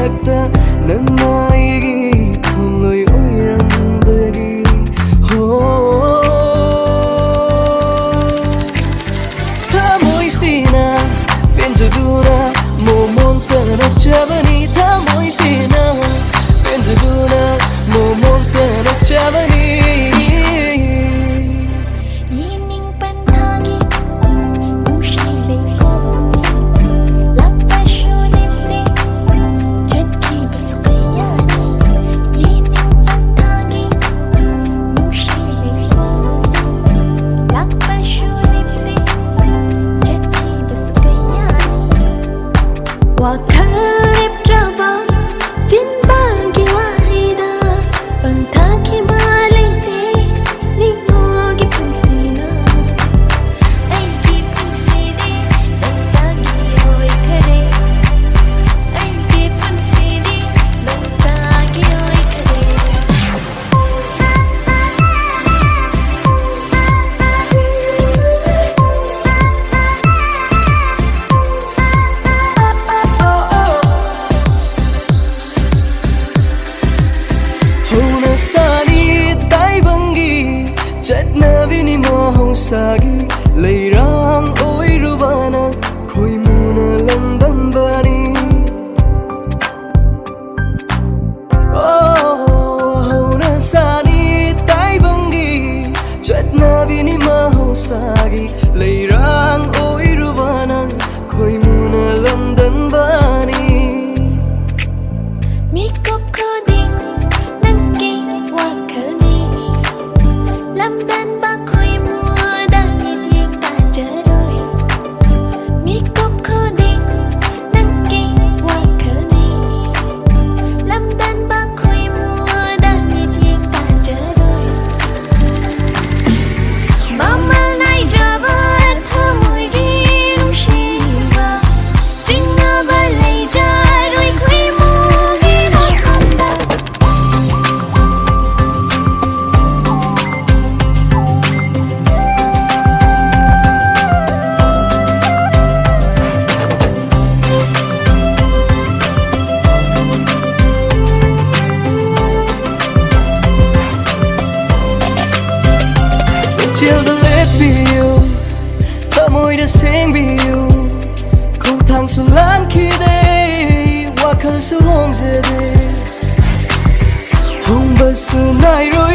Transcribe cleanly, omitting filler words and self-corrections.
ꯃꯔꯛꯇ ꯅꯪꯅ ꯑꯩꯒꯤ ꯊꯃꯣꯏ ꯑꯣꯏꯔꯝꯕꯒꯤ ꯊꯃꯣꯏꯁꯤꯅ ꯄꯦꯟꯖꯗꯨꯅ ꯃꯣꯃꯣꯟꯇ ꯅꯣꯛꯆꯕꯅꯤ ꯊꯃꯣꯏꯁꯤꯅ ꯄꯦꯟꯖꯗꯨꯅ ꯃꯣꯃꯣꯟꯇ ꯅꯣꯛꯆꯕꯅꯤ ꯋꯥꯈꯜ ꯂꯦꯞꯇ꯭ꯔꯕ ꯆꯤꯟꯕꯥꯜꯒꯤ ꯋꯥꯍꯩꯗ ꯄꯟꯊꯥꯈꯤꯕ ꯂꯩꯇꯦ ꯅꯤꯡꯉꯣꯜꯒꯤ ꯄꯨꯟꯁꯤꯅ ꯑꯩꯒꯤ ꯄꯨꯟꯁꯤꯗꯤ ꯅꯪꯇꯒꯤ ꯑꯣꯏꯈꯔꯦ ꯑꯩꯒꯤ ꯄꯨꯟꯁꯤꯗꯤ ꯅꯪꯇꯒꯤ ꯑꯣꯏꯈꯔꯦ ꯆꯠꯅꯕꯤꯅꯤ ꯃꯍꯧꯁꯥꯒꯤ ꯂꯩꯔꯥꯡ ꯑꯣꯏꯔꯨꯕꯅ ꯈꯣꯏꯃꯨꯅ ꯂꯝꯗꯝꯕꯅꯤ ꯍꯧꯅꯁꯥꯅꯤ ꯇꯥꯏꯕꯪꯒꯤ ꯆꯠꯅꯕꯤꯅꯤ ꯃꯍꯧꯁꯥꯒꯤ ꯂꯩꯔꯥꯡ ꯑꯣꯏꯔꯨꯕꯅ ꯈꯣꯏꯃꯨꯅ ꯂꯝꯗꯝꯕꯅꯤ ꯃꯤꯀꯨꯞ ꯈꯨꯗꯤꯡ ꯅꯪꯒꯤ ꯋꯥꯈꯜꯅꯤ ꯂꯝꯗꯟꯕ ꯈꯣꯏꯃꯨꯗ ꯃꯤꯠꯌꯦꯡ ꯇꯥꯖꯔꯣꯏ ꯃꯤꯀꯨꯞ ꯈꯨꯗꯤꯡ ꯅꯪꯒꯤ ꯋꯥꯈꯜꯅꯤ ꯂꯝꯗꯟꯕ ꯈꯣꯏꯃꯨꯗ ꯃꯤꯠꯌꯦꯡ ꯇꯥꯖꯔꯣꯏ ꯃꯃꯜ ꯅꯥꯏꯗ꯭ꯔꯕ ꯊꯃꯣꯏꯒꯤ ꯅꯨꯡꯁꯤꯕ ꯆꯤꯡꯅꯕ ꯂꯩꯖꯔꯣꯏ ꯈꯣꯏꯃꯨꯒꯤ ꯃꯐꯝꯗ ꯄꯨꯛꯆꯦꯜꯗ ꯂꯦꯞꯄꯤꯌꯨ ꯊꯃꯣꯏꯗ ꯁꯦꯡꯕꯤꯌꯨ ꯈꯣꯡꯊꯥꯡꯁꯨ ꯂꯥꯟꯈꯤꯗꯦ ꯋꯥꯈꯜꯁꯨ ꯍꯣꯡꯖꯗꯦ ꯍꯣꯡꯕꯁꯨ ꯅꯥꯏꯔꯣꯏ